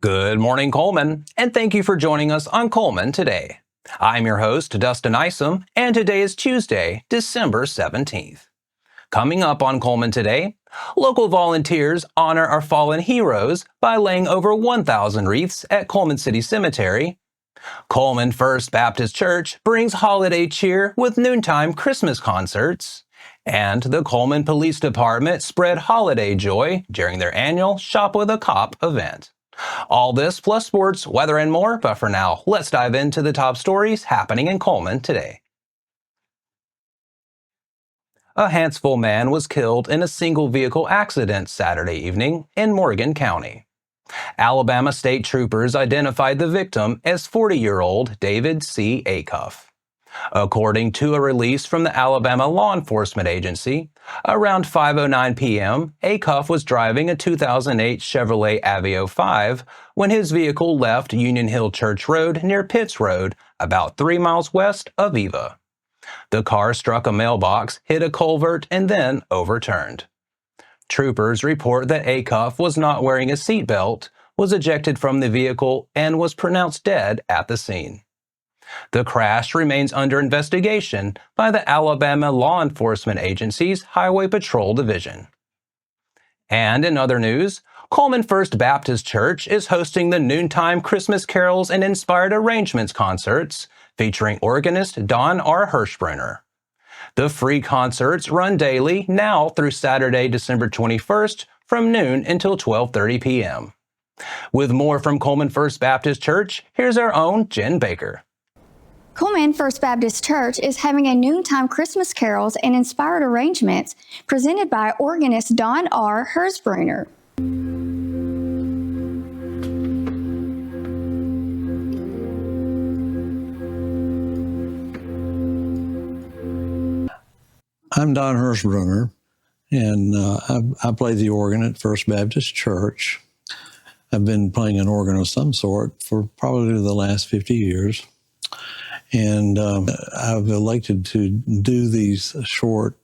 Good morning, Cullman, and thank you for joining us on Cullman Today. I'm your host, Dustin Isom, and today is Tuesday, December 17th. Coming up on Cullman Today, local volunteers honor our fallen heroes by laying over 1,000 wreaths at Cullman City Cemetery. Cullman First Baptist Church brings holiday cheer with noontime Christmas concerts. And the Cullman Police Department spread holiday joy during their annual Shop with a Cop event. All this plus sports, weather, and more, but for now, let's dive into the top stories happening in Cullman today. A Hanceville man was killed in a single-vehicle accident Saturday evening in Morgan County. Alabama state troopers identified the victim as 40-year-old David C. Acuff. According to a release from the Alabama Law Enforcement Agency, around 5:09 p.m., Acuff was driving a 2008 Chevrolet Aveo 5 when his vehicle left Union Hill Church Road near Pitts Road, about 3 miles west of Eva. The car struck a mailbox, hit a culvert, and then overturned. Troopers report that Acuff was not wearing a seatbelt, was ejected from the vehicle, and was pronounced dead at the scene. The crash remains under investigation by the Alabama Law Enforcement Agency's Highway Patrol Division. And in other news, Cullman First Baptist Church is hosting the Noontime Christmas Carols and Inspired Arrangements concerts featuring organist Don R. Hirschbruner. The free concerts run daily now through Saturday, December 21st from noon until 12:30 p.m. With more from Cullman First Baptist Church, here's our own Jen Baker. Cullman First Baptist Church is having a noontime Christmas carols and inspired arrangements presented by organist Don R. Hirschbruner. I'm Don Hirschbruner, and I play the organ at First Baptist Church. I've been playing an organ of some sort for probably the last 50 years. And I've elected to do these short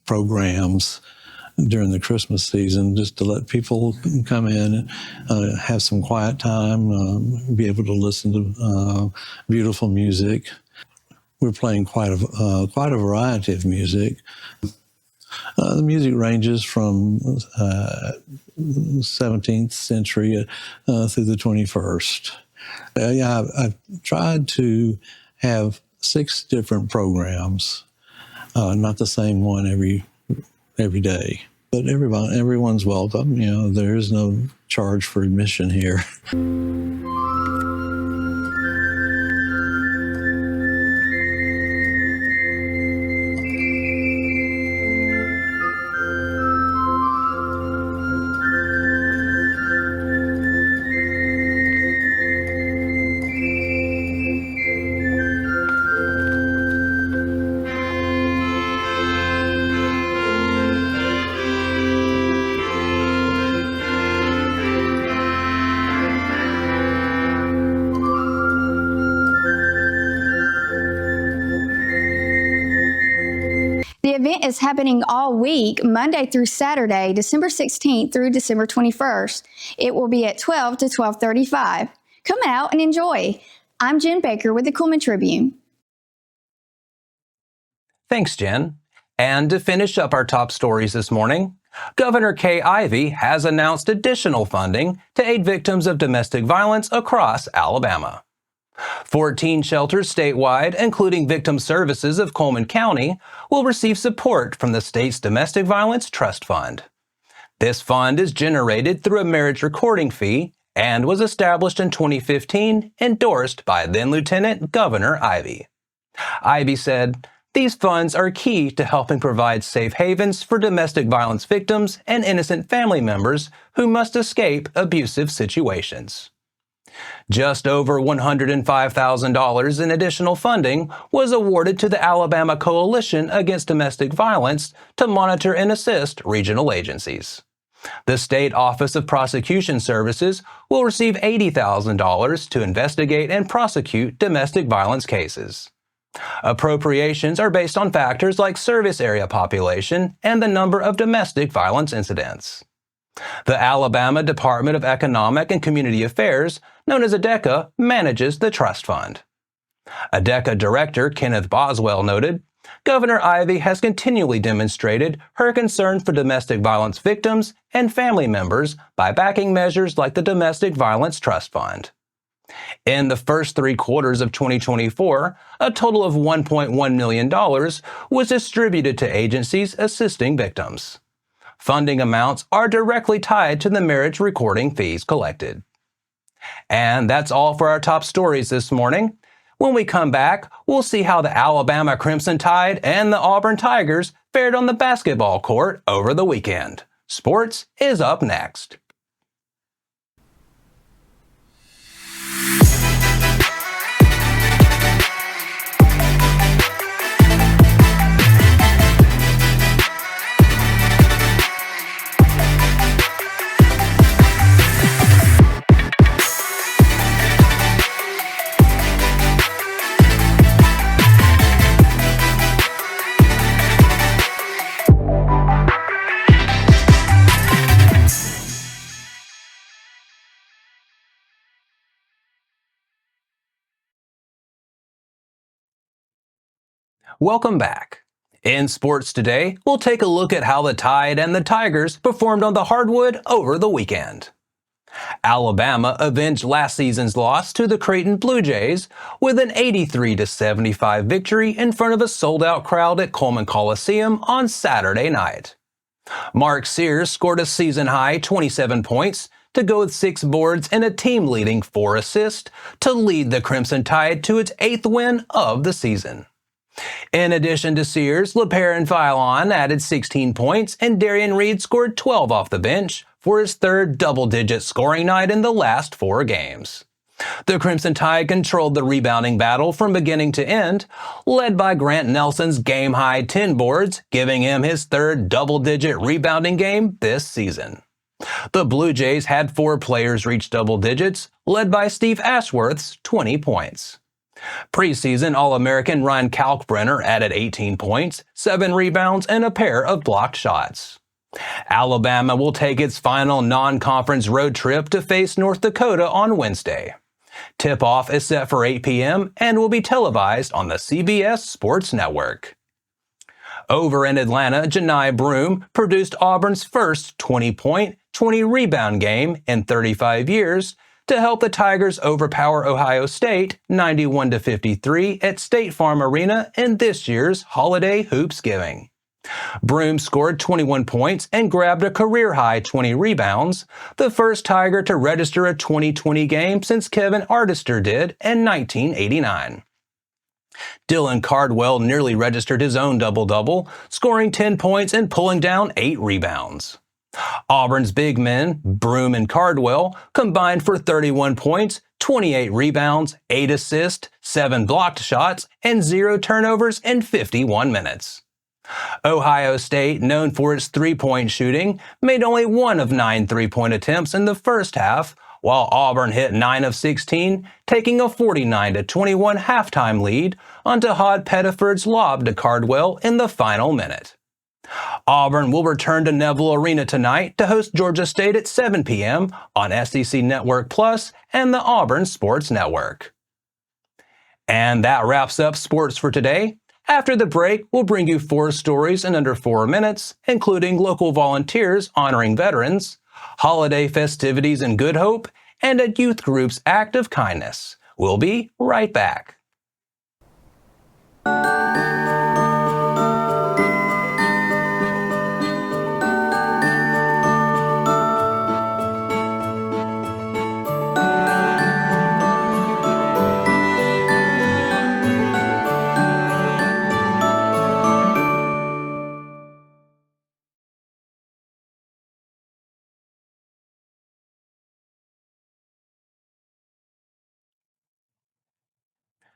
programs during the Christmas season just to let people come in and have some quiet time, be able to listen to beautiful music. We're playing quite a variety of music. The music ranges from 17th century through the 21st. I've tried to have 6 different programs, not the same one every day, but everyone's welcome. You know, there is no charge for admission here. The event is happening all week, Monday through Saturday, December 16th through December 21st. It will be at 12 to 12:35. Come out and enjoy. I'm Jen Baker with the Cullman Tribune. Thanks, Jen. And to finish up our top stories this morning, Governor Kay Ivey has announced additional funding to aid victims of domestic violence across Alabama. 14 shelters statewide, including Victim Services of Cullman County, will receive support from the state's Domestic Violence Trust Fund. This fund is generated through a marriage recording fee and was established in 2015, endorsed by then-Lieutenant Governor Ivey. Ivey said, "These funds are key to helping provide safe havens for domestic violence victims and innocent family members who must escape abusive situations." Just over $105,000 in additional funding was awarded to the Alabama Coalition Against Domestic Violence to monitor and assist regional agencies. The State Office of Prosecution Services will receive $80,000 to investigate and prosecute domestic violence cases. Appropriations are based on factors like service area population and the number of domestic violence incidents. The Alabama Department of Economic and Community Affairs, known as ADECA, manages the trust fund. ADECA Director Kenneth Boswell noted, Governor Ivey has continually demonstrated her concern for domestic violence victims and family members by backing measures like the Domestic Violence Trust Fund. In the first 3 quarters of 2024, a total of $1.1 million was distributed to agencies assisting victims. Funding amounts are directly tied to the marriage recording fees collected. And that's all for our top stories this morning. When we come back, we'll see how the Alabama Crimson Tide and the Auburn Tigers fared on the basketball court over the weekend. Sports is up next. Welcome back. In sports today, we'll take a look at how the Tide and the Tigers performed on the hardwood over the weekend. Alabama avenged last season's loss to the Creighton Blue Jays with an 83-75 victory in front of a sold-out crowd at Cullman Coliseum on Saturday night. Mark Sears scored a season-high 27 points to go with 6 boards and a team-leading 4 assists to lead the Crimson Tide to its 8th win of the season. In addition to Sears, LePere and Philon added 16 points, and Darian Reed scored 12 off the bench for his 3rd double-digit scoring night in the last 4 games. The Crimson Tide controlled the rebounding battle from beginning to end, led by Grant Nelson's game-high 10 boards, giving him his 3rd double-digit rebounding game this season. The Blue Jays had 4 players reach double digits, led by Steve Ashworth's 20 points. Preseason All-American Ryan Kalkbrenner added 18 points, 7 rebounds, and a pair of blocked shots. Alabama will take its final non-conference road trip to face North Dakota on Wednesday. Tip-off is set for 8 p.m. and will be televised on the CBS Sports Network. Over in Atlanta, Janai Broome produced Auburn's first 20-point, 20-rebound game in 35 years, to help the Tigers overpower Ohio State 91-53 at State Farm Arena in this year's Holiday Hoopsgiving. Broome scored 21 points and grabbed a career-high 20 rebounds, the first Tiger to register a 20-20 game since Kevin Artister did in 1989. Dylan Cardwell nearly registered his own double-double, scoring 10 points and pulling down 8 rebounds. Auburn's big men, Broome and Cardwell, combined for 31 points, 28 rebounds, 8 assists, 7 blocked shots, and 0 turnovers in 51 minutes. Ohio State, known for its three-point shooting, made only 1 of 9 three-point attempts in the first half, while Auburn hit 9 of 16, taking a 49-21 halftime lead on Tahad Pettiford's lob to Cardwell in the final minute. Auburn will return to Neville Arena tonight to host Georgia State at 7 p.m. on SEC Network Plus and the Auburn Sports Network. And that wraps up sports for today. After the break, we'll bring you 4 stories in under 4 minutes, including local volunteers honoring veterans, holiday festivities in Good Hope, and a youth group's act of kindness. We'll be right back.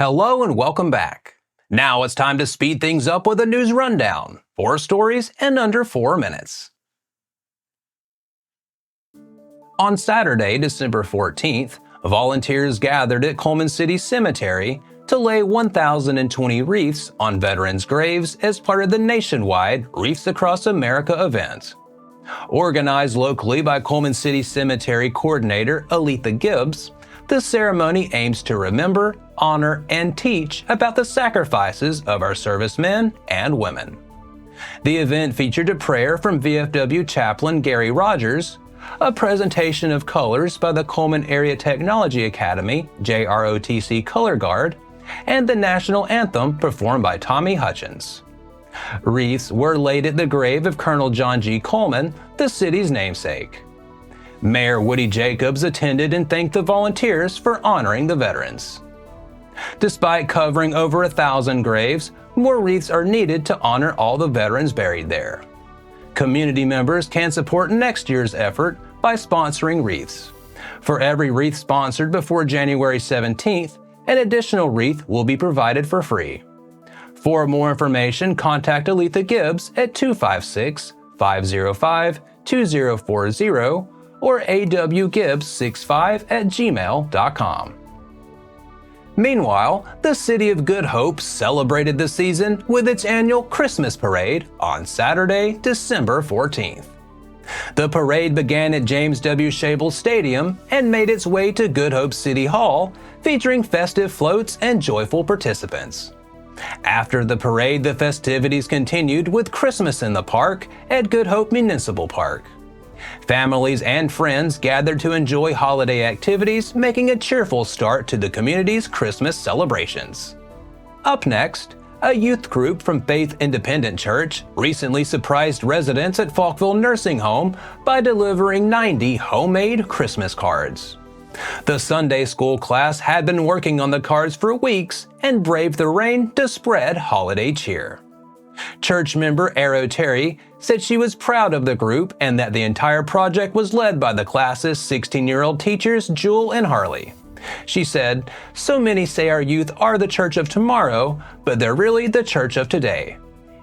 Hello and welcome back. Now it's time to speed things up with a news rundown. 4 stories in under 4 minutes. On Saturday, December 14th, volunteers gathered at Cullman City Cemetery to lay 1,020 wreaths on veterans' graves as part of the nationwide Wreaths Across America event. Organized locally by Cullman City Cemetery Coordinator Aletha Gibbs, the ceremony aims to remember, honor, and teach about the sacrifices of our servicemen and women. The event featured a prayer from VFW Chaplain Gary Rogers, a presentation of colors by the Cullman Area Technology Academy JROTC Color Guard, and the national anthem performed by Tommy Hutchins. Wreaths were laid at the grave of Colonel John G. Cullman, the city's namesake. Mayor Woody Jacobs attended and thanked the volunteers for honoring the veterans. Despite covering over 1,000 graves, more wreaths are needed to honor all the veterans buried there. Community members can support next year's effort by sponsoring wreaths. For every wreath sponsored before January 17th, an additional wreath will be provided for free. For more information, contact Aletha Gibbs at 256-505-2040 or awgibbs65@gmail.com. Meanwhile, the City of Good Hope celebrated the season with its annual Christmas parade on Saturday, December 14th. The parade began at James W. Shabel Stadium and made its way to Good Hope City Hall, featuring festive floats and joyful participants. After the parade, the festivities continued with Christmas in the Park at Good Hope Municipal Park. Families and friends gathered to enjoy holiday activities, making a cheerful start to the community's Christmas celebrations. Up next, a youth group from Faith Independent Church recently surprised residents at Falkville Nursing Home by delivering 90 homemade Christmas cards. The Sunday school class had been working on the cards for weeks and braved the rain to spread holiday cheer. Church member Arrow Terry said she was proud of the group and that the entire project was led by the class's 16-year-old teachers Jewel and Harley. She said, "So many say our youth are the church of tomorrow, but they're really the church of today.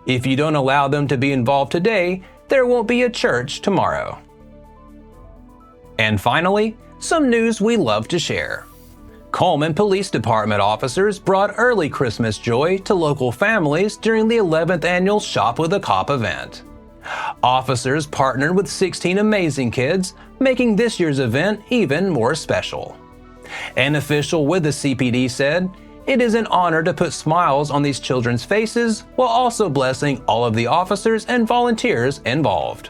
If you don't allow them to be involved today, there won't be a church tomorrow." And finally, some news we love to share. Cullman Police Department officers brought early Christmas joy to local families during the 11th annual Shop with a Cop event. Officers partnered with 16 amazing kids, making this year's event even more special. An official with the CPD said, "It is an honor to put smiles on these children's faces while also blessing all of the officers and volunteers involved."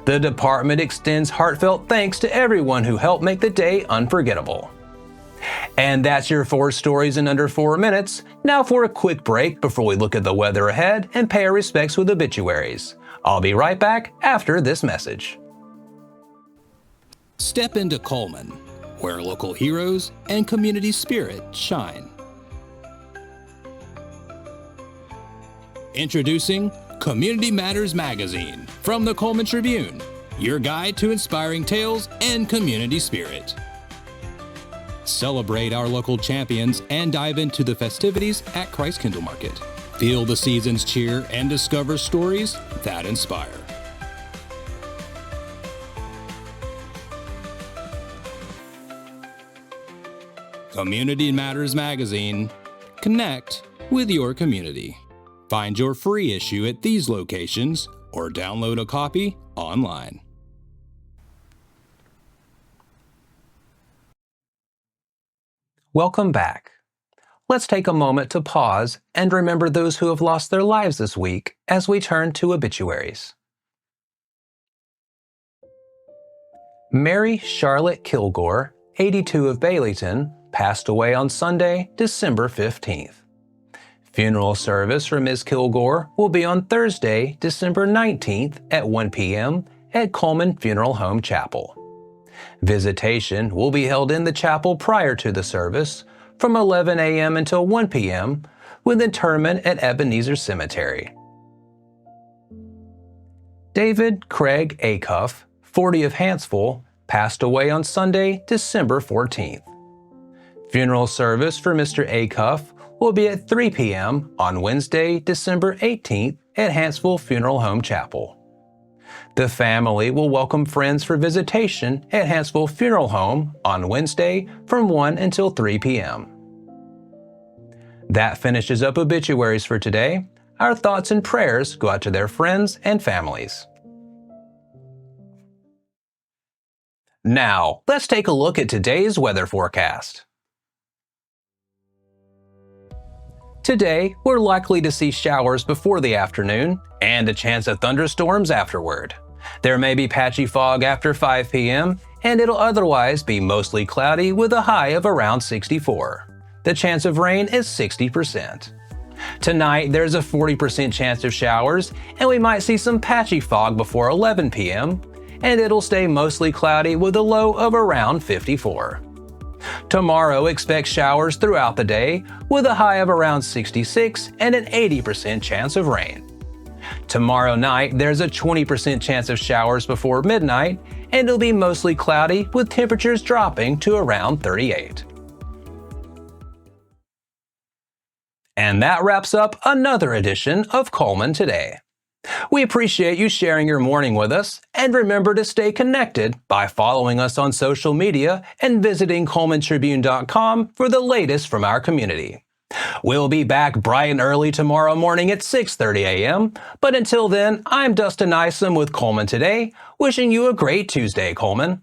The department extends heartfelt thanks to everyone who helped make the day unforgettable. And that's your 4 stories in under 4 minutes. Now for a quick break before we look at the weather ahead and pay our respects with obituaries. I'll be right back after this message. Step into Cullman, where local heroes and community spirit shine. Introducing Community Matters Magazine from the Cullman Tribune, your guide to inspiring tales and community spirit. Celebrate our local champions and dive into the festivities at Christ Kindle Market. Feel the season's cheer and discover stories that inspire. Community Matters Magazine. Connect with your community. Find your free issue at these locations or download a copy online. Welcome back. Let's take a moment to pause and remember those who have lost their lives this week as we turn to obituaries. Mary Charlotte Kilgore, 82 of Baileyton, passed away on Sunday, December 15th. Funeral service for Ms. Kilgore will be on Thursday, December 19th at 1 p.m. at Cullman Funeral Home Chapel. Visitation will be held in the chapel prior to the service from 11 a.m. until 1 p.m. with interment at Ebenezer Cemetery. David Craig Acuff, 40 of Hanceville, passed away on Sunday, December 14th. Funeral service for Mr. Acuff will be at 3 p.m. on Wednesday, December 18th at Hanceville Funeral Home Chapel. The family will welcome friends for visitation at Hanceville Funeral Home on Wednesday from 1 until 3 p.m. That finishes up obituaries for today. Our thoughts and prayers go out to their friends and families. Now, let's take a look at today's weather forecast. Today, we're likely to see showers before the afternoon and a chance of thunderstorms afterward. There may be patchy fog after 5 p.m., and it'll otherwise be mostly cloudy with a high of around 64. The chance of rain is 60%. Tonight, there's a 40% chance of showers, and we might see some patchy fog before 11 p.m., and it'll stay mostly cloudy with a low of around 54. Tomorrow, expect showers throughout the day with a high of around 66 and an 80% chance of rain. Tomorrow night, there's a 20% chance of showers before midnight, and it'll be mostly cloudy with temperatures dropping to around 38. And that wraps up another edition of Cullman Today. We appreciate you sharing your morning with us, and remember to stay connected by following us on social media and visiting CullmanTribune.com for the latest from our community. We'll be back bright and early tomorrow morning at 6:30 a.m., but until then, I'm Dustin Isom with Cullman Today, wishing you a great Tuesday, Cullman.